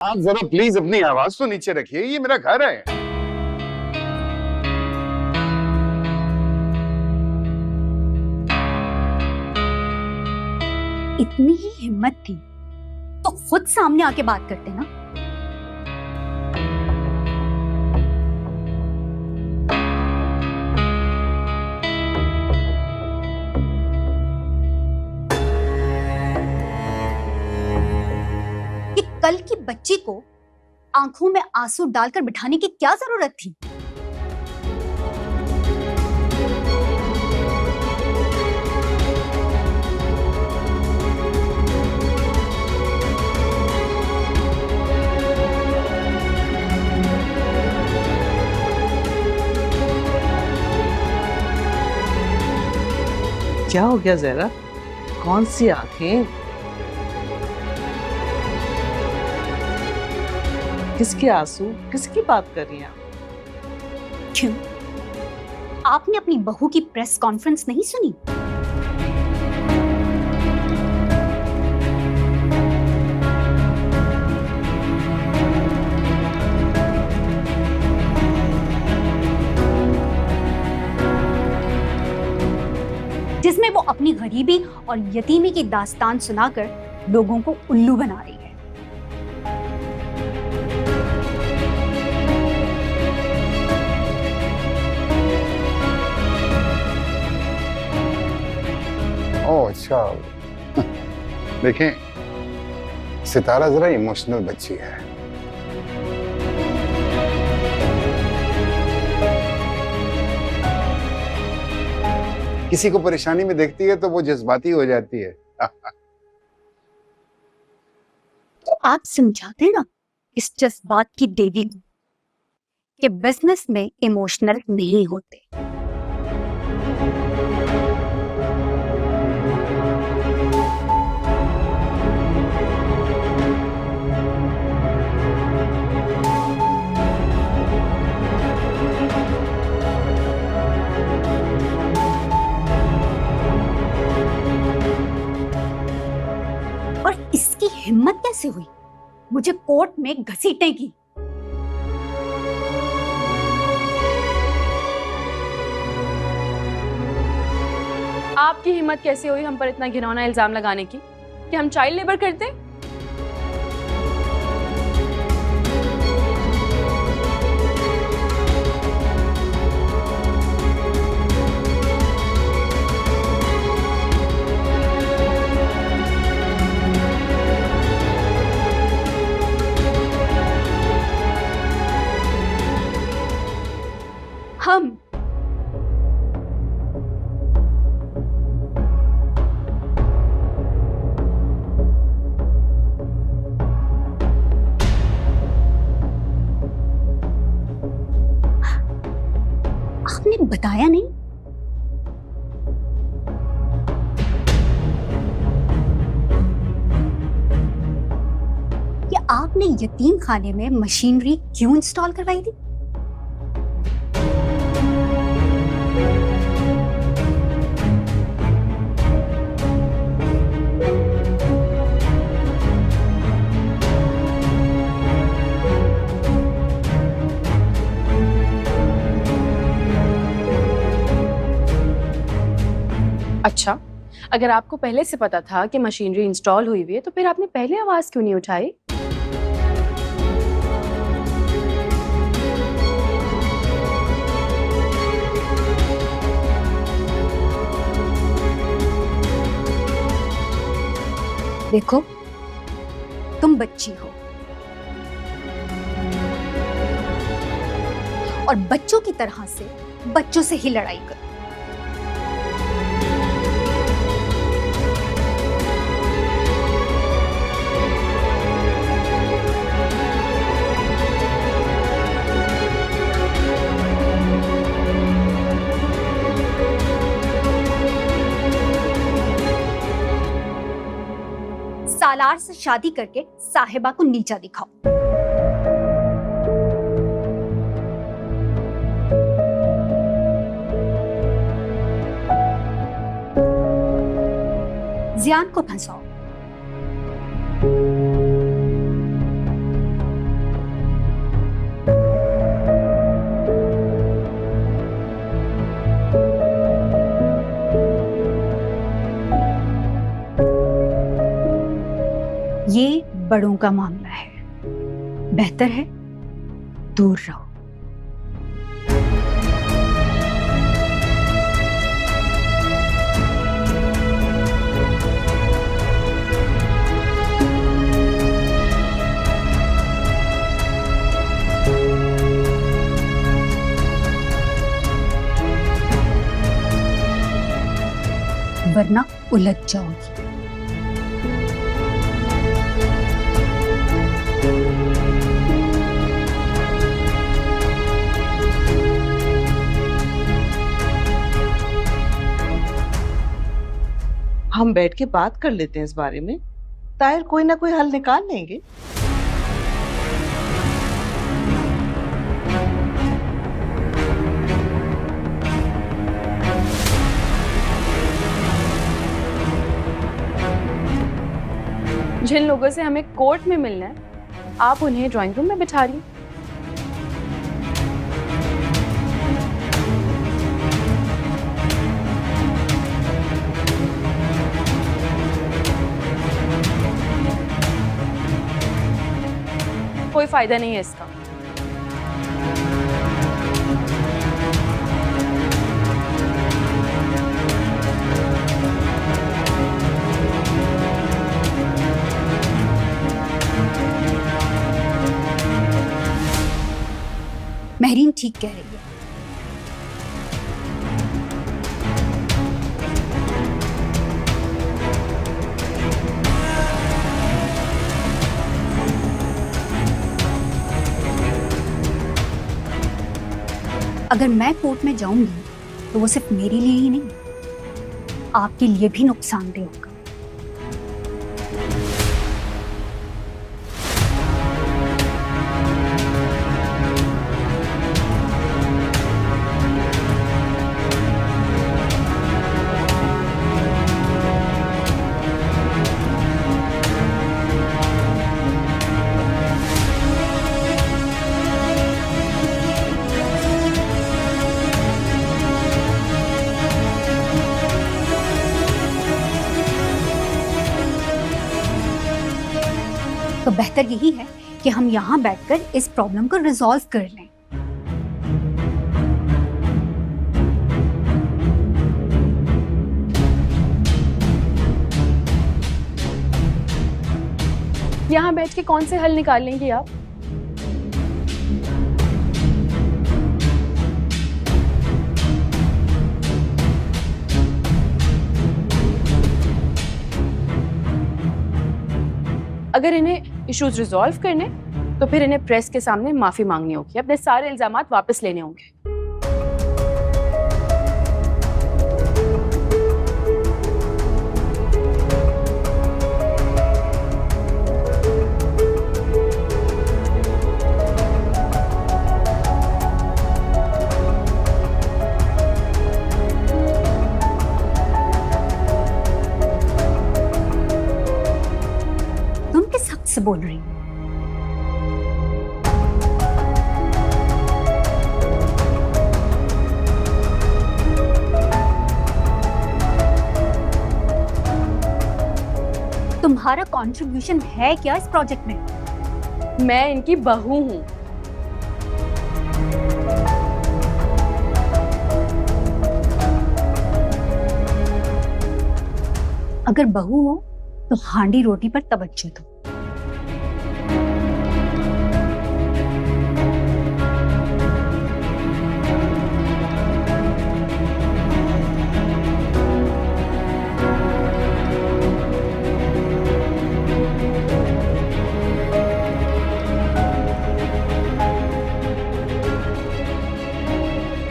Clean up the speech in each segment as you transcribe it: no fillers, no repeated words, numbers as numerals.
आप जरा प्लीज अपनी आवाज तो नीचे रखिए, ये मेरा घर है। इतनी ही हिम्मत थी तो खुद सामने आके बात करते ना। कि कल की बच्ची को आंखों में आंसू डालकर बिठाने की क्या जरूरत थी? क्या हो गया ज़हरा? कौन सी आंखें? किसके आंसू? किसकी बात कर रही हैं आप? क्यों? आपने अपनी बहू की प्रेस कॉन्फ्रेंस नहीं सुनी? जिसमें वो अपनी गरीबी और यतीमी की दास्तान सुनाकर लोगों को उल्लू बना रही है। ओह अच्छा। देखें, सितारा जरा इमोशनल बच्ची है। किसी को परेशानी में देखती है तो वो जज्बाती हो जाती है। तो आप समझाते ना इस जज्बात की देवी को कि बिजनेस में इमोशनल नहीं होते। और इसकी हिम्मत कैसे हुई मुझे कोर्ट में घसीटने की? आपकी हिम्मत कैसे हुई हम पर इतना घिनौना इल्जाम लगाने की कि हम चाइल्ड लेबर करते? हम आपने बताया नहीं? कि आपने यतीम खाने में मशीनरी क्यों इंस्टॉल करवाई थी? अच्छा, अगर आपको पहले से पता था कि मशीनरी इंस्टॉल हुई हुई है तो फिर आपने पहले आवाज क्यों नहीं उठाई? देखो, तुम बच्ची हो और बच्चों की तरह से बच्चों से ही लड़ाई करो। सालार से शादी करके साहिबा को नीचा दिखाओ। जियान को फंसाओ बड़ों का मामला है, बेहतर है दूर रहो। वरना उलझ जाओगी। हम बैठ के बात कर लेते हैं इस बारे में, ताहिर कोई ना कोई हल निकाल लेंगे। जिन लोगों से हमें कोर्ट में मिलना है, आप उन्हें ड्राइंग रूम में बिठा रही। कोई फायदा नहीं है इसका। महरीन ठीक कह रही है। अगर मैं कोर्ट में जाऊंगी तो वो सिर्फ मेरे लिए ही नहीं, आपके लिए भी नुकसानदेह होगा। तो बेहतर यही है कि हम यहाँ बैठकर इस प्रॉब्लम को रिजॉल्व कर लें। यहाँ बैठ के कौन से हल निकाल लेंगी आप? अगर इन्हें इश्यूज रिजॉल्व करने तो फिर इन्हें प्रेस के सामने माफी मांगनी होगी, अपने सारे इल्जामात वापस लेने होंगे। से बोल रही हूँ। तुम्हारा कंट्रीब्यूशन है क्या इस प्रोजेक्ट में? मैं इनकी बहू हूँ। अगर बहू हो तो हांडी रोटी पर तवज्जो दो।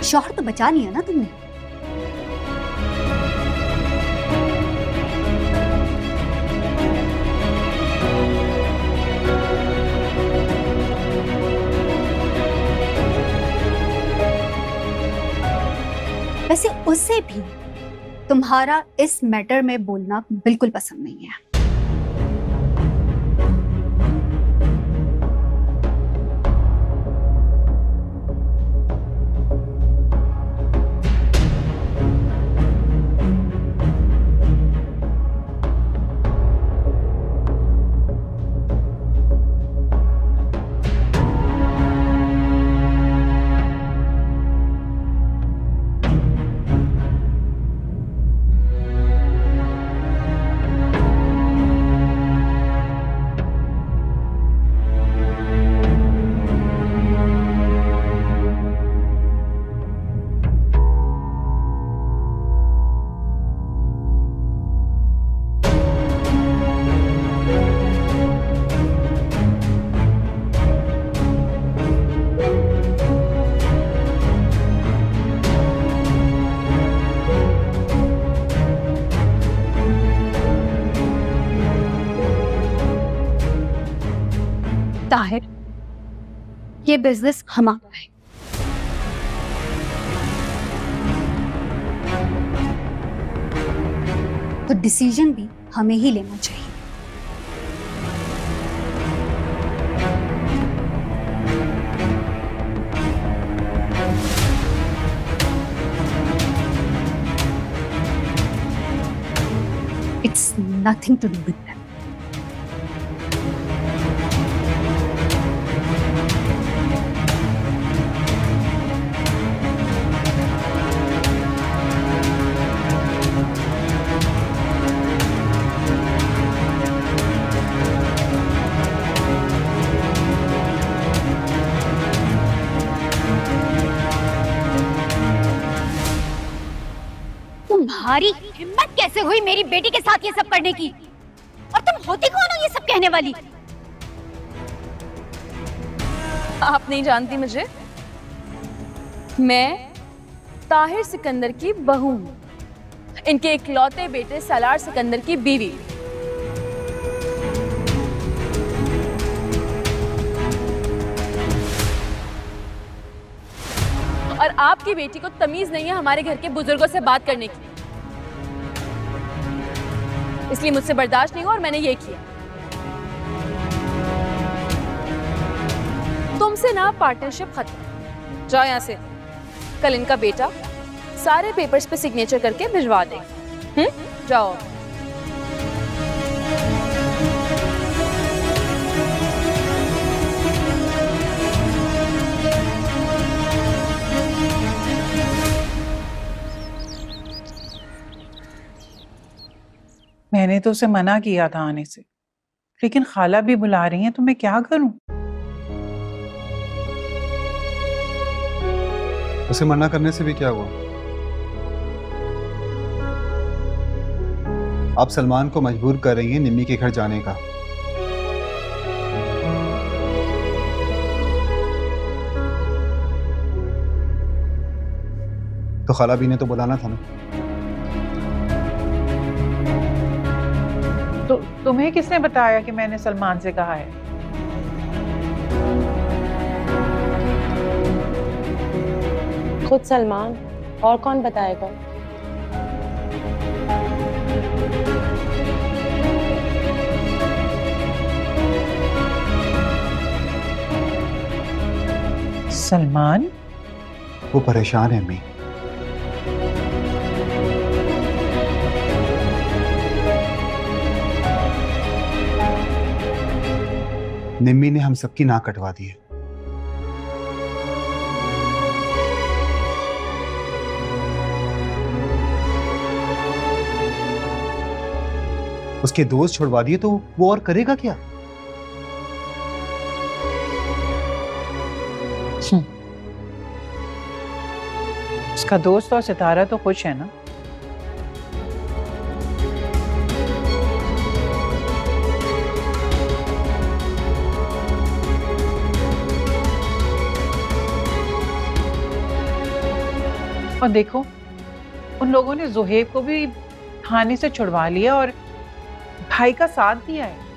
शौहर तो बचा लिया ना तुमने। वैसे उसे भी तुम्हारा इस मैटर में बोलना बिल्कुल पसंद नहीं है। ये बिजनेस हमारा है। तो डिसीजन भी हमें ही लेना चाहिए। It's nothing to do with them. तुम्हारी हिम्मत कैसे हुई मेरी बेटी के साथ ये सब करने की? और तुम होती कौन हो ये सब कहने वाली? आप नहीं जानती मुझे? मैं ताहिर सिकंदर की बहू हूँ, इनके इकलौते बेटे सलार सिकंदर की बीवी। और आपकी बेटी को तमीज नहीं है हमारे घर के बुजुर्गों से बात करने की, इसलिए मुझसे बर्दाश्त नहीं हुआ और मैंने ये किया। तुमसे ना पार्टनरशिप खत्म, जाओ यहाँ से। कल इनका बेटा सारे पेपर्स पे सिग्नेचर करके भिजवा देगा। जाओ। मैंने तो उसे मना किया था आने से, लेकिन खाला भी बुला रही हैं तो मैं क्या करूं? उसे मना करने से भी क्या हुआ? आप सलमान को मजबूर कर रही हैं निम्मी के घर जाने का। तो खाला भी ने तो बुलाना था ना। तो तुम्हें किसने बताया कि मैंने सलमान से कहा है? खुद सलमान, और कौन बताएगा? सलमान? वो परेशान है अम्मी। निम्मी ने हम सबकी नाक कटवा दी है। उसके दोस्त छुड़वा दिए तो वो और करेगा क्या? उसका दोस्त और सितारा तो खुश है ना? और देखो, उन लोगों ने जोहेब को भी थाने से छुड़वा लिया और भाई का साथ दिया है।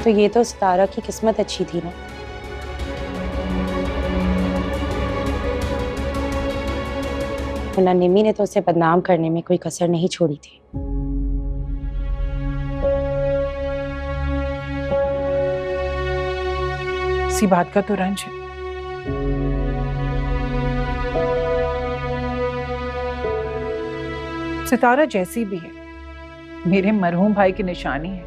तो ये तो सितारा की किस्मत अच्छी थी ना। वरना निम्मी ने तो उसे बदनाम करने में कोई कसर नहीं छोड़ी थी। इसी बात का तो रंज है। सितारा जैसी भी है, मेरे मरहूम भाई की निशानी है।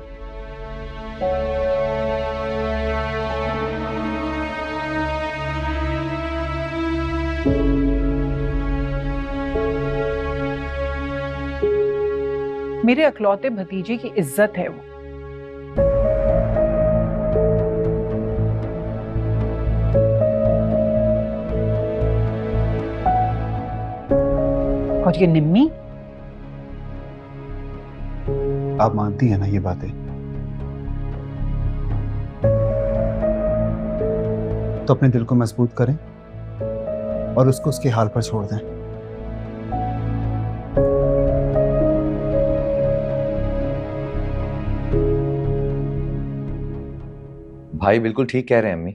मेरे अकलौते भतीजे की इज्जत है वो। और ये निम्मी, आप मानती हैं ना ये बातें? तो अपने दिल को मजबूत करें और उसको उसके हाल पर छोड़ दें। भाई बिल्कुल ठीक कह रहे हैं अम्मी।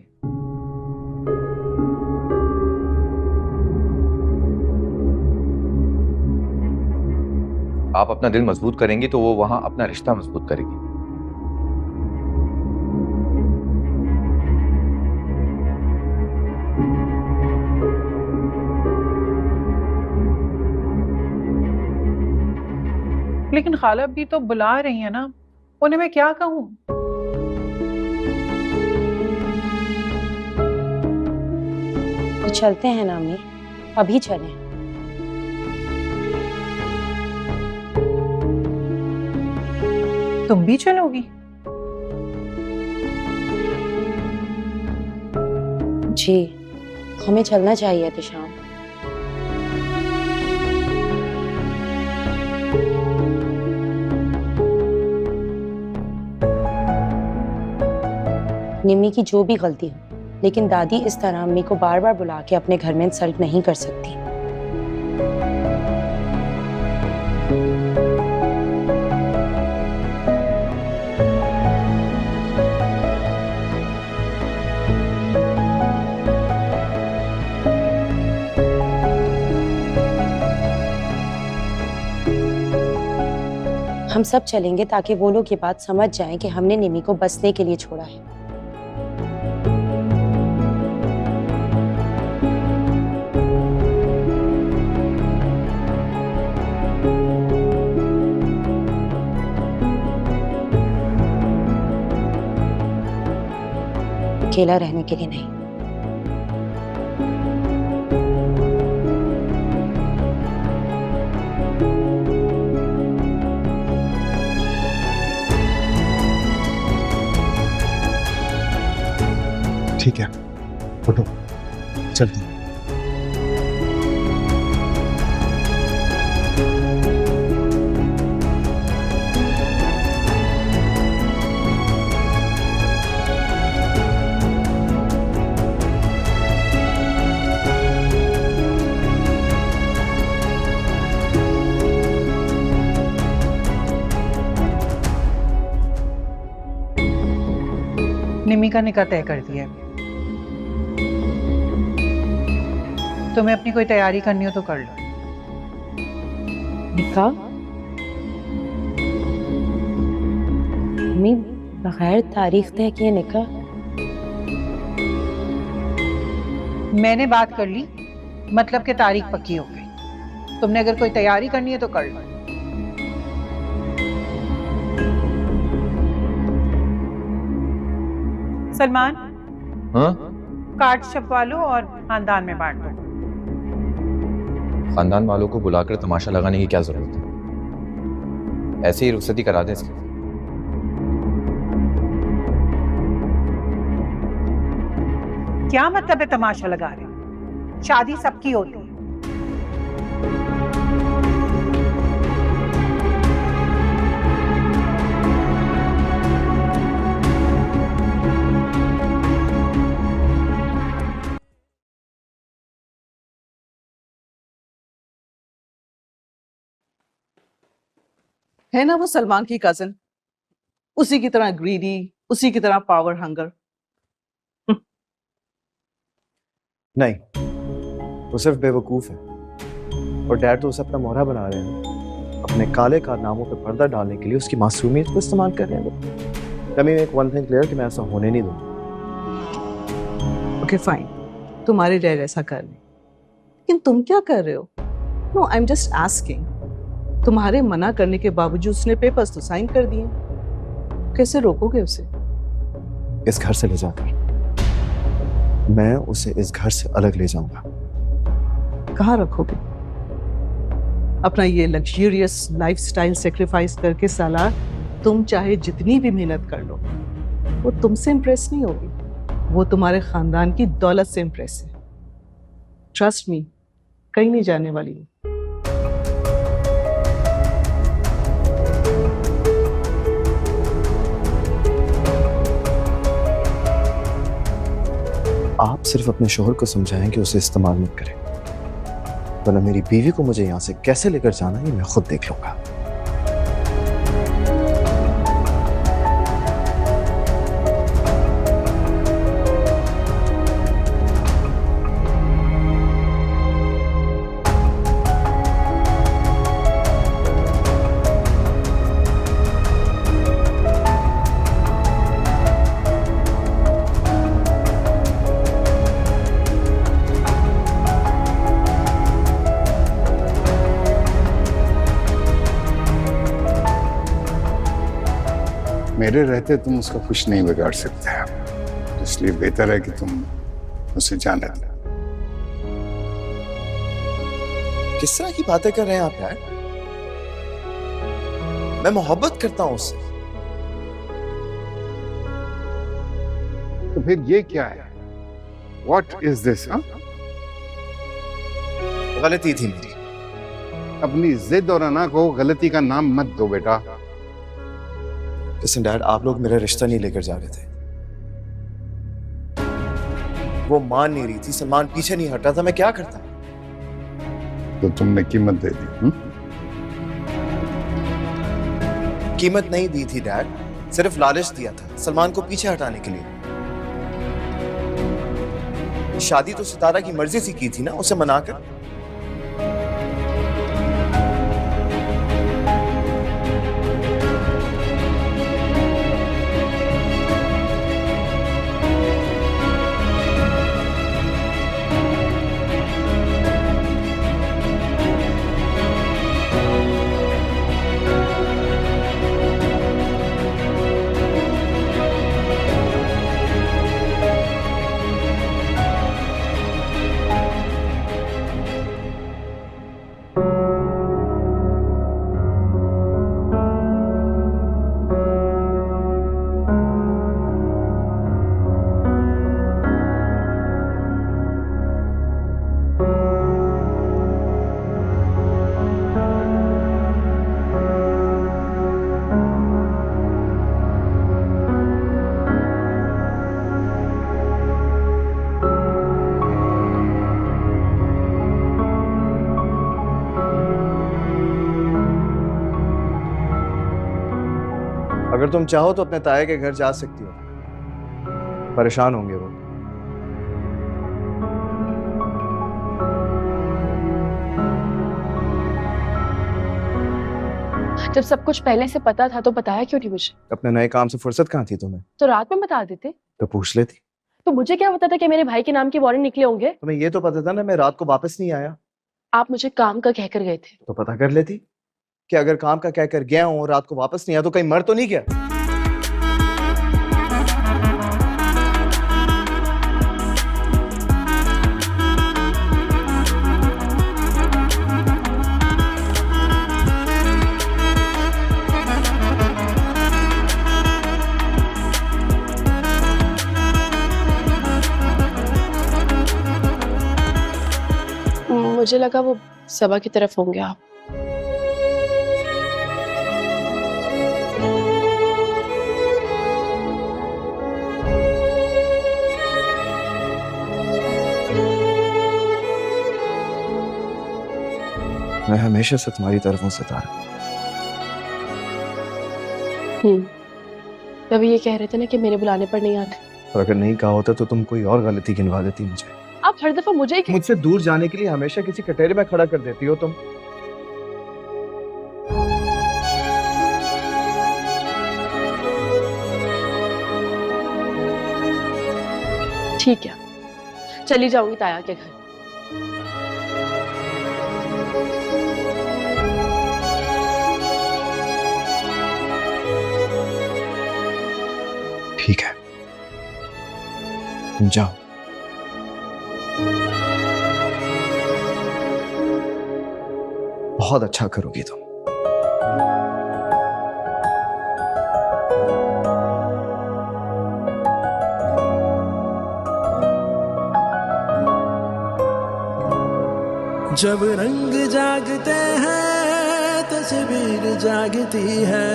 आप अपना दिल मजबूत करेंगी तो वो वहां अपना रिश्ता मजबूत करेगी। लेकिन खाला भी तो बुला रही है ना, उन्हें मैं क्या कहूँ? तो चलते हैं ना अम्मी, अभी चलें। तुम भी चलोगी? जी, हमें चलना चाहिए तिशाम। निम्मी की जो भी गलती हो, लेकिन दादी इस तरह अम्मी को बार बार बुला के अपने घर में इंसल्ट नहीं कर सकती। हम सब चलेंगे ताकि वो लोग ये बात समझ जाएं कि हमने निम्मी को बसने के लिए छोड़ा है। अकेला रहने के लिए नहीं। ठीक है, उठो, चलते हैं। निम्मी का निकाह तय कर दिया है। तुम्हें अपनी कोई तैयारी करनी हो तो कर लो। निकाह? मम्मी, बगैर तारीख तय किए निकाह? मैंने बात कर ली, मतलब कि तारीख पक्की हो गई। तुमने अगर कोई तैयारी करनी है तो कर लो। सलमान, हाँ? कार्ड छपवा लो और खानदान में बांट दो। खानदान वालों को बुलाकर तमाशा लगाने की क्या जरूरत है? ऐसे ही रुखसती करा दें इसकी। क्या मतलब है तमाशा लगा रहे? शादी सबकी होती है। है ना वो सलमान की कजन, उसी की तरह ग्रीडी, उसी की तरह पावर हंगर। नहीं, वो सिर्फ बेवकूफ है और डैड तो उसे अपना मोहरा बना रहे हैं। अपने काले कारनामों पे पर्दा डालने के लिए उसकी मासूमियत को इस्तेमाल कर रहे हैं वो। Let me make one thing clear कि मैं ऐसा होने नहीं दूंगा। ओके फाइन, तुम्हारे डैड ऐसा कर रहे, लेकिन तुम क्या कर रहे हो? No, I am just asking. तुम्हारे मना करने के बावजूद उसने पेपर्स तो साइन कर दिए, कैसे रोकोगे उसे? इस घर से ले जाकर मैं उसे इस घर से अलग ले जाऊंगा। कहाँ रखोगे? अपना ये लग्जरियस लाइफस्टाइल सेक्रीफाइस करके साला तुम चाहे जितनी भी मेहनत कर लो, वो तुमसे इम्प्रेस नहीं होगी। वो तुम्हारे खानदान की दौलत से इम्प्रेस है। ट्रस्ट मी, कहीं नहीं जाने वाली हूँ। आप सिर्फ अपने शोहर को समझाएं कि उसे इस्तेमाल मत करें, वरना मेरी बीवी को मुझे यहाँ से कैसे लेकर जाना है ये मैं खुद देख लूंगा। मेरे रहते तुम उसका कुछ नहीं बिगाड़ सकते, इसलिए बेहतर है कि तुम उसे जाने दो। किस तरह की बातें कर रहे हैं आप डैड? मैं मोहब्बत करता हूं उससे। तो फिर ये क्या है? What is this? गलती थी मेरी। अपनी जिद और अना को गलती का नाम मत दो बेटा। लिसन डैड, आप लोग मेरा रिश्ता नहीं लेकर जा रहे थे। वो मान नहीं रही थी, सलमान पीछे नहीं हटा था, मैं क्या करता? तो तुमने कीमत दे दी। कीमत नहीं दी थी डैड, सिर्फ लालच दिया था सलमान को पीछे हटाने के लिए। शादी तो सितारा की मर्जी से की थी ना, उसे मनाकर। अगर तुम चाहो तो अपने ताया के घर जा सकती हो, परेशान होंगे वो। जब सब कुछ पहले से पता था तो बताया क्यों नहीं मुझे? अपने नए काम से फुर्सत कहाँ थी तुम्हें? तो रात में बता देते। तो पूछ लेती। तो मुझे क्या पता था कि मेरे भाई के नाम के वारंट निकले होंगे? तुम्हें ये तो पता था ना मैं रात को वापस नहीं आया। आप मुझे काम का कहकर गए थे। तो पता कर लेती कि अगर काम का कहकर गया हूं और रात को वापस नहीं आया तो कहीं मर तो नहीं गया। मुझे लगा वो सबा की तरफ होंगे आप। मैं हमेशा से तुम्हारी तरफ हूं सितारा। तभी ये कह रहे थे ना कि मेरे बुलाने पर नहीं आते। और अगर नहीं कहा होता तो तुम कोई और गलती गिनवा देती मुझे। आप हर दफा मुझे मुझसे दूर जाने के लिए हमेशा किसी कटहरे में खड़ा कर देती हो तुम। ठीक है, चली जाऊंगी ताया के घर। ठीक है, तुम जाओ। बहुत अच्छा करोगी तुम। जब रंग जागते हैं तस्वीर जागती है,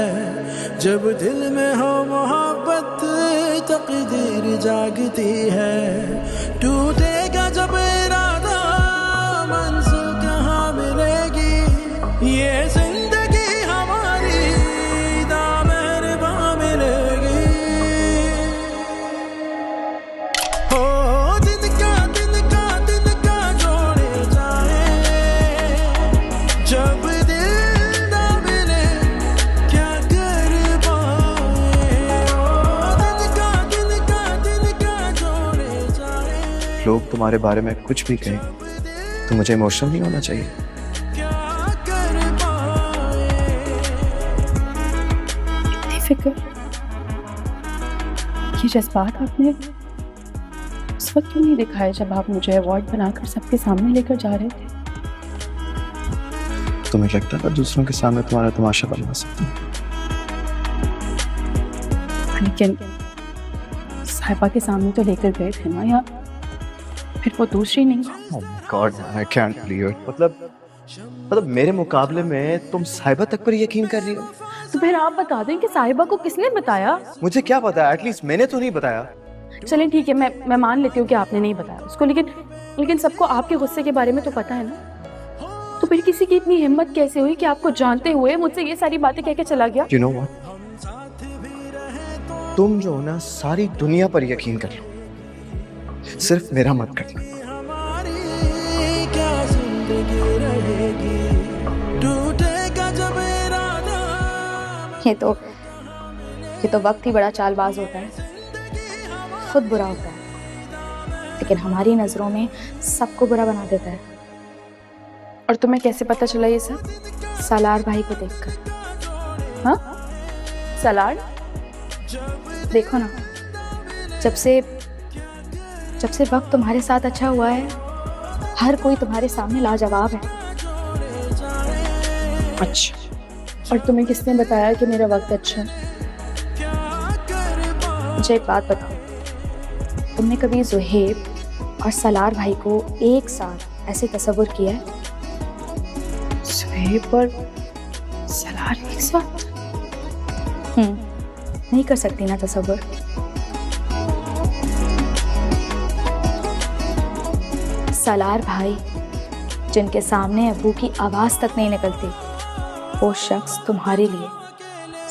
जब दिल में हो मोहब्बत तकदीर जागती है। टूटेगा जब इरादा मंजिल कहाँ मिलेगी, ये जिंदगी हमारी दामहरबा मिलेगी। हो दिन का जोड़े जाए, जब दिल ना मिले क्या कर पाए। दिन का जोड़े जाए। लोग तुम्हारे बारे में कुछ भी कहें तो मुझे इमोशनल नहीं होना चाहिए। फिक्र ये जज्बात आपने उस वक्त क्यों नहीं दिखाए जब आप मुझे अवॉइड बनाकर सबके सामने लेकर जा रहे थे? तुम्हें लगता था दूसरों के सामने तुम्हारा तमाशा बनवा सकती हूँ? लेकिन साहिबा के सामने तो लेकर गए थे ना, या फिर वो दूसरी नहीं? Oh my God, I can't believe it. मतलब मेरे मुकाबले में तुम साहिबा तक पर यकीन कर रही हो? तो फिर आप बता दें कि साहिबा को किसने बताया? मुझे क्या पता, एटलीस्ट मैंने तो नहीं बताया। चलें ठीक है, मैं मान लेती हूँ कि आपने नहीं बताया उसको, लेकिन सबको आपके गुस्से के बारे में तो पता है ना। तो फिर किसी की इतनी हिम्मत कैसे हुई कि आपको जानते हुए मुझसे ये सारी बातें कह के चला गया? You know what? तुम जो हो ना, सारी दुनिया पर यकीन कर लो, सिर्फ मेरा मत करना। हमारी क्या जिंदगी रहेगी, टूटेगा जब इरादा। ये तो वक्त ही बड़ा चालबाज होता है, खुद बुरा होता है लेकिन हमारी नजरों में सबको बुरा बना देता है। और तुम्हें कैसे पता चला ये सब? सालार भाई को देखकर। हाँ, सलाड? देखो ना, जब से वक्त तुम्हारे साथ अच्छा हुआ है, हर कोई तुम्हारे सामने लाजवाब है। अच्छा, और तुम्हें किसने बताया कि मेरा वक्त अच्छा है? मुझे एक बात बताओ, तुमने कभी ज़ुहैब और सलार भाई को एक साथ ऐसे तस्वुर किया है? ज़ुहैब और सलार एक साथ? नहीं कर सकती ना तस्वुर? सलार भाई जिनके सामने अब्बू की आवाज तक नहीं निकलती, वो शख्स तुम्हारे लिए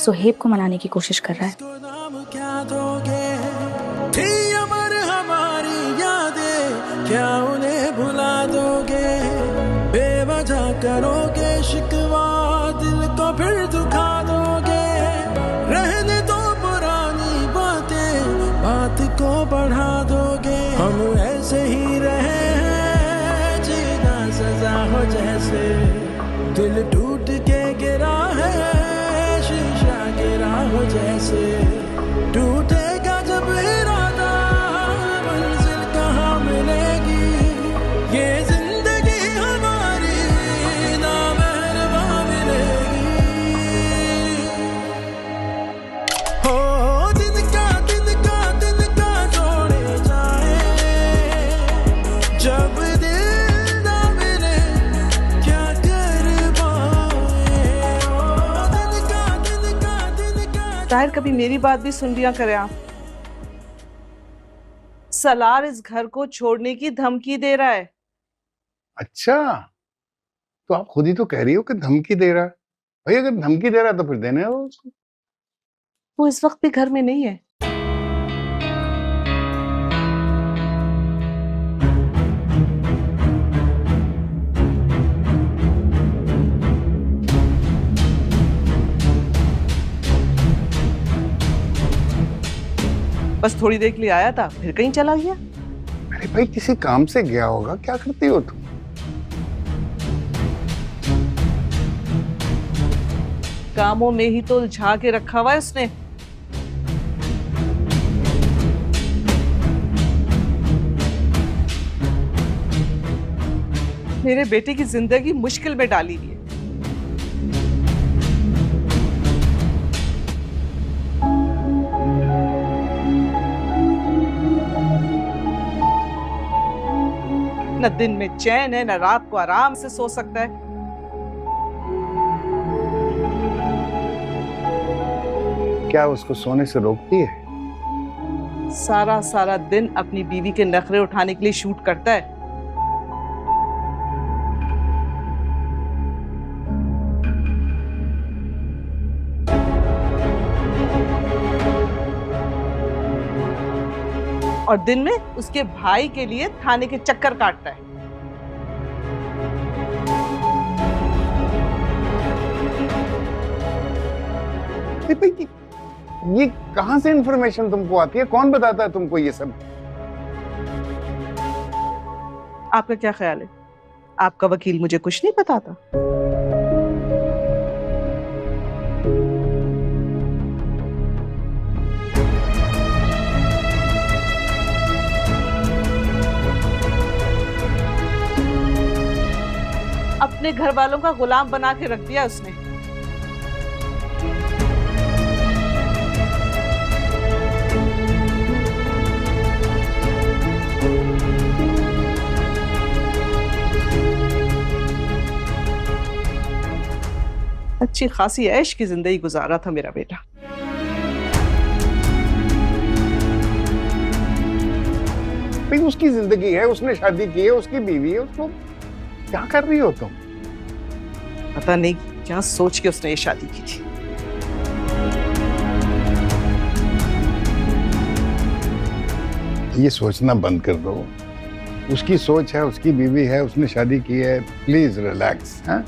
ज़ुहैब को मनाने की कोशिश कर रहा है। क्या दोगे, थी अमर हमारी यादें, क्या उन्हें भुला दोगे, बेवजह करोगे शिकवा, दिल को फिर दुखा दोगे, रहने दो पुरानी बातें, बात को बढ़ा दोगे, हम ऐसे ही रहे हैं, जीना सजा हो जैसे, दिल टूट के गिरा है, शीशा गिरा हो जैसे, टूटेगा जब इरादा, मंजिल कहाँ मिलेगी, ये जिंदगी हमारी नामहरवा मिलेगी। हो दिन का जोड़े जाए, जब दिल ना मिले क्या कर पाए, हो दिन का ताहिर, कभी मेरी बात भी सुन लिया करें आप। सलार इस घर को छोड़ने की धमकी दे रहा है। अच्छा, तो आप खुद ही तो कह रही हो कि धमकी दे रहा है। भाई अगर धमकी दे रहा है तो फिर देने दो उसको। वो इस वक्त भी घर में नहीं है। बस थोड़ी देर के लिए आया था, फिर कहीं चला गया। अरे भाई किसी काम से गया होगा, क्या करती हो तुम? कामों में ही तो उलझा के रखा हुआ है उसने। मेरे बेटे की जिंदगी मुश्किल में डाली हुई है। न दिन में चैन है, न रात को आराम से सो सकता है। क्या उसको सोने से रोकती है? सारा दिन अपनी बीवी के नखरे उठाने के लिए शूट करता है। और दिन में उसके भाई के लिए थाने के चक्कर काटता है। ये कहां से इंफॉर्मेशन तुमको आती है? कौन बताता है तुमको ये सब? आपका क्या ख्याल है? आपका वकील मुझे कुछ नहीं बताता? अपने घर वालों का गुलाम बना के रख दिया उसने। अच्छी खासी ऐश की जिंदगी गुजारा था मेरा बेटा। भाई उसकी जिंदगी है, उसने शादी की है, उसकी बीवी है, उसको क्या कर रही हो तुम? पता नहीं क्या सोच के उसने ये शादी की थी। ये सोचना बंद कर दो। उसकी सोच है, उसकी बीवी है, उसने शादी की है, प्लीज रिलैक्स। हाँ